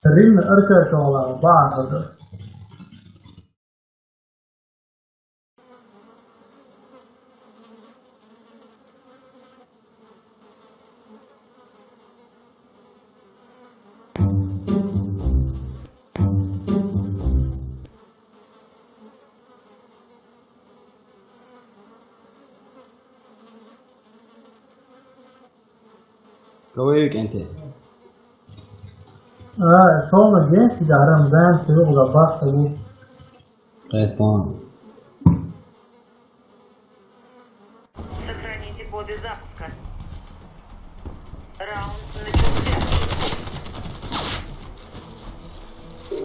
الريم أركض على بعض. Kawai أنت. فوق الجنس ده رمضان في لغة باطل. Кайфан. Сохраните коды запуска. Раунд начался.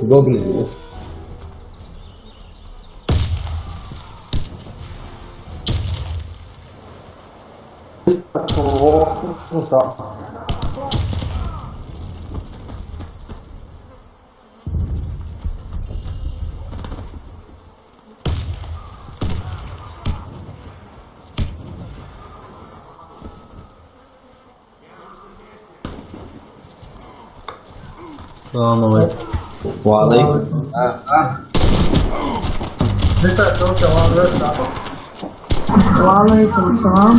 Гогли. وعليكم. وعليكم السلام.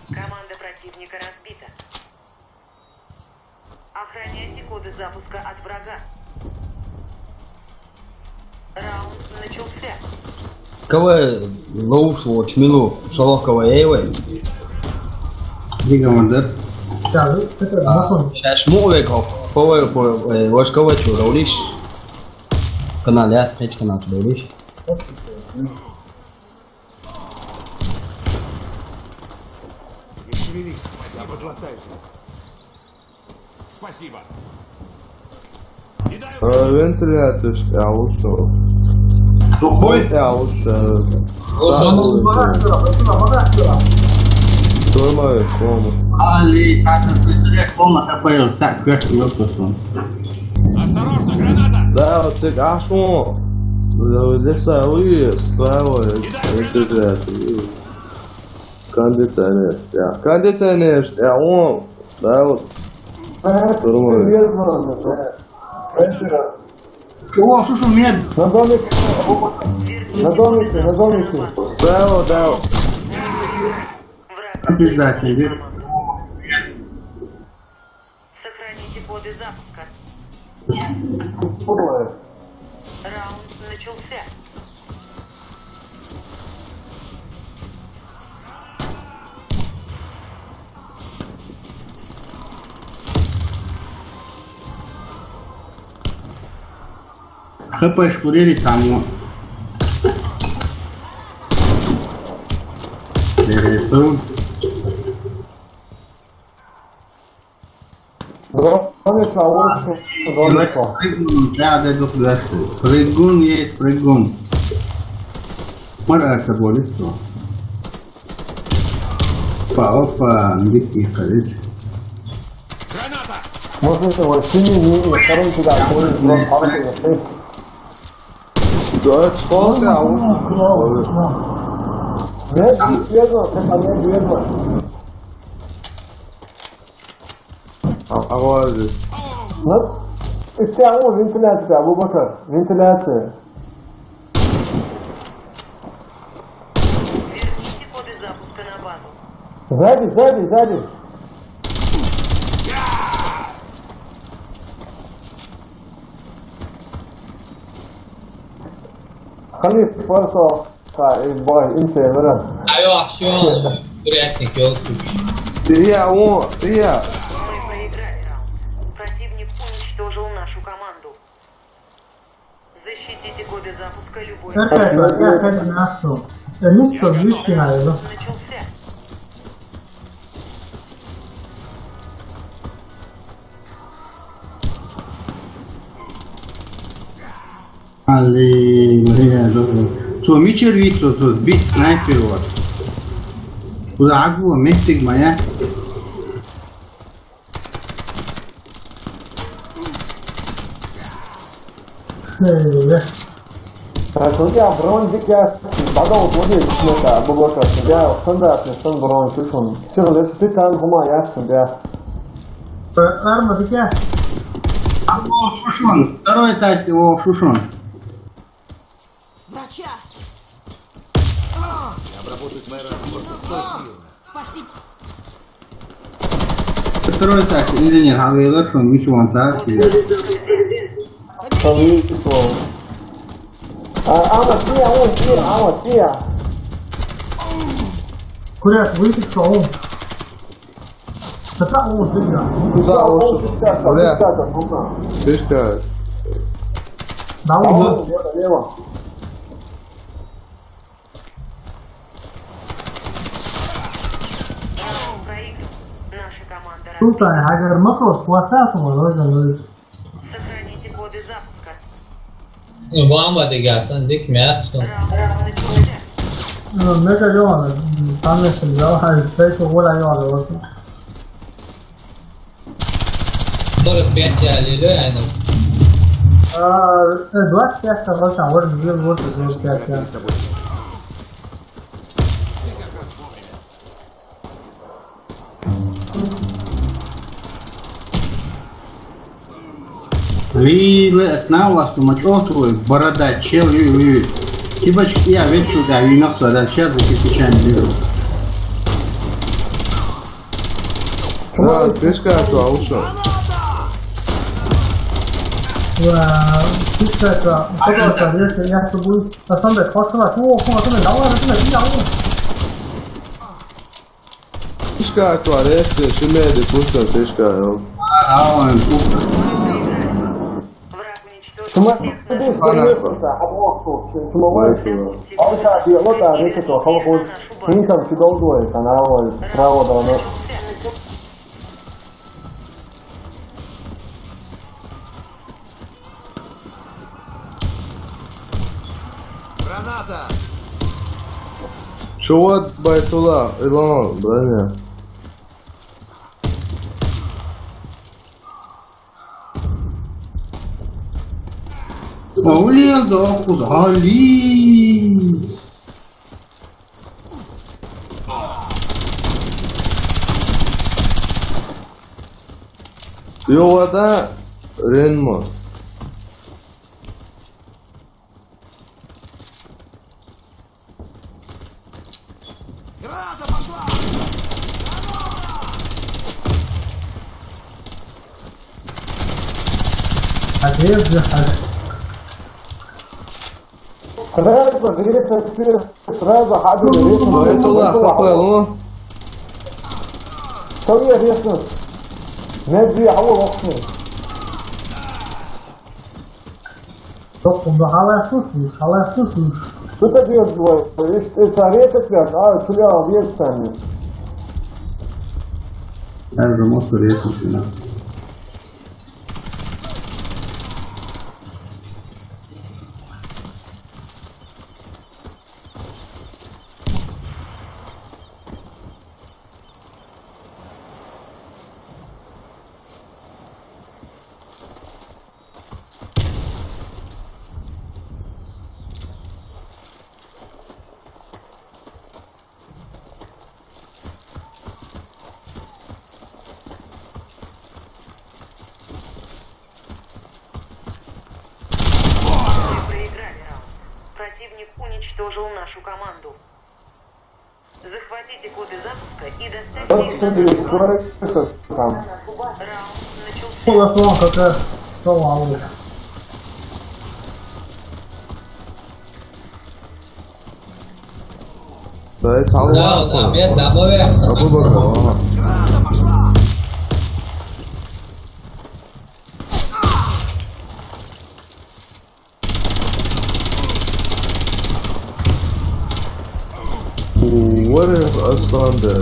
Команда противника разбита. Охраняйте коды запуска от врага. Раунд начался. Кawai лоушу чмину шалокова эйвэ. Командир. Сейчас мове кавай ваш кавай чу раулиш. Канал я хэч канал раулиш. Не шевелись, я подлатаю тебя. Спасибо. Вентиляция, я ушел. Сухой? Я ушел. Что мое кому? Ali, tata, пристрелять комната появился, как ее пошел. Осторожно, граната! Да, вот ты кашу. Лесовые, справа, вентиляция. Кондиционер, я. Кондиционер, я он. Да, вот. Чего, что шумит? На домике. На домике, на домике. Справа, да. Обязательно, видишь? Сохраните коды запуска. Раунд начался. ХП шкурили саму. Рисуют. Домица, лучше. Домица. Прыгун, я дойду к версии. Прыгун есть прыгун. Морается по лицу. Опа, дикий колец. Граната! Можно его синими и вторым сюда. Да, сколько я ушел. Медведно, это медведно. А здесь. Вот. Иттиамур, вентиляция, Абубакар. Вентиляция. Верните коды запуска на базу. Сзади, сзади, сзади. خليه فرصة باي انت يا براس. ايوه شو برياتنك Я он, я. Мы проиграли раунд. Противник уничтожил нашу команду. Защитите коды запуска любой. Я начался. Аллилуйя. Цо мичер викто цо сбит снайпер вот. Куда агу мехтиг моя. Son dia bron dikia badau bodi meta bogota dia sanda son bron shun. Sirle stitan huma yak dia. Арма, дикя. О, Шушон. Второй этаж его Шушон. Врача! Обработать мэра. Спасибо. Второй этаж инженер Халвейлер Шон Мичуан Царси. Kami so. Ama tia. Курят, выпить он. Это он, дыга. Kуда он diskata sonda. Тышка. На угол. Лево. Проиграл. Наша команда Тут агар макрос классасом, можно. Сохраните коды запуска. Bomba de gelsin dikmeyesin. Раунд начался. 那个用的，他们是要还是飞出过来要的，我操。 Doğru fiyat yerleri yani. 25 我想我直接我直接加加。 Вы снова что мочотру борода чел вы. Кибачки я ведь сюда вино сюда сейчас за кирпичами беру. Да, тышка это ушел. 这个这个小学生家是不300考试了，给我看看300两万，300几两万。 Тышка акваресте, шумеде пусто тышка. А он Враг уничтожен. Чuma ini serius ta abo so chuma wa abo sa dia lo ta rese to so ko hin cham chi do do ta na wa tra wa da no Граната! Шо Байтула, Илон, броня. улил до худали. Йовада Ренмо. Граната пошла! сразу хабил ресну Байтула, хапело. سوي رسم نبي أول وقت слушаешь. Что ты делаешь? Если ты ресет пьешь, а чуля объект станет. Я уже мозг резал. Проиграли раунд. Противник уничтожил нашу команду. Захватите коды запуска и доставьте их на Раунд начался. 这个说可是说完了。 Дай цалу. Да, опять добавим. Абу Бакр. Граната пошла! What is Aslanda?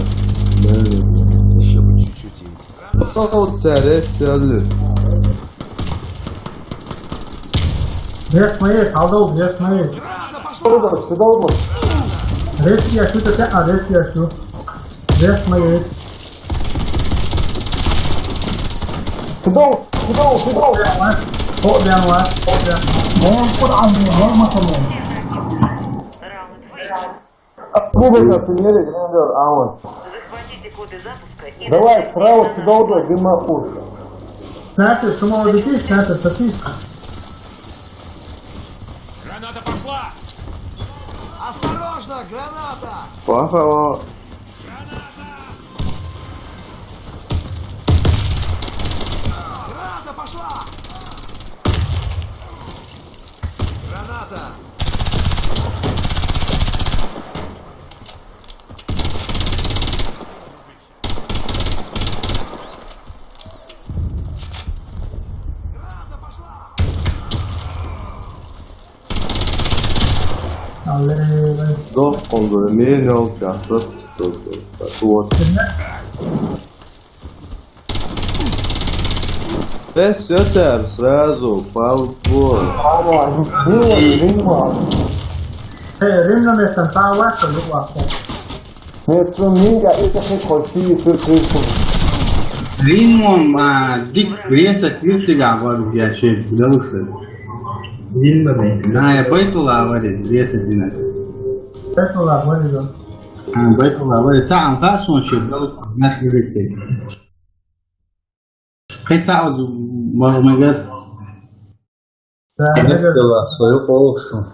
Еще бы чуть-чуть и... Sağ teresi alır. Рез моей, алдау, рез моей. Граната пошла! Сюда угодно. Рез я шу, рез я шу. Рез моей. Сюда. Hộ đèn quá, hộ đèn. Откуда сумели грандер, Ауэн? Захватите коды запуска и... Давай, справа сюда угодно, дымохуш. Снайпер, с ума улетит, снайпер, сопись. Граната пошла! Осторожно, граната! Плохо. Граната пошла! Граната! Граната пошла! Allez, Doch, unsere Minions, ja, das вот. Все там сразу, полбой. Ауэн, Дыма. rimna med den bare var så lidt var. Нет, что минга, это как красивый сюрприз. Римон, дик греса кирсига авару я шесть, да лучше. Да, я байтула аварис, греса динат. Это была более. Байтула аварис, сам касон шесть, да лучше, наш греса. Хотя вот, может, Да, Свою полосу.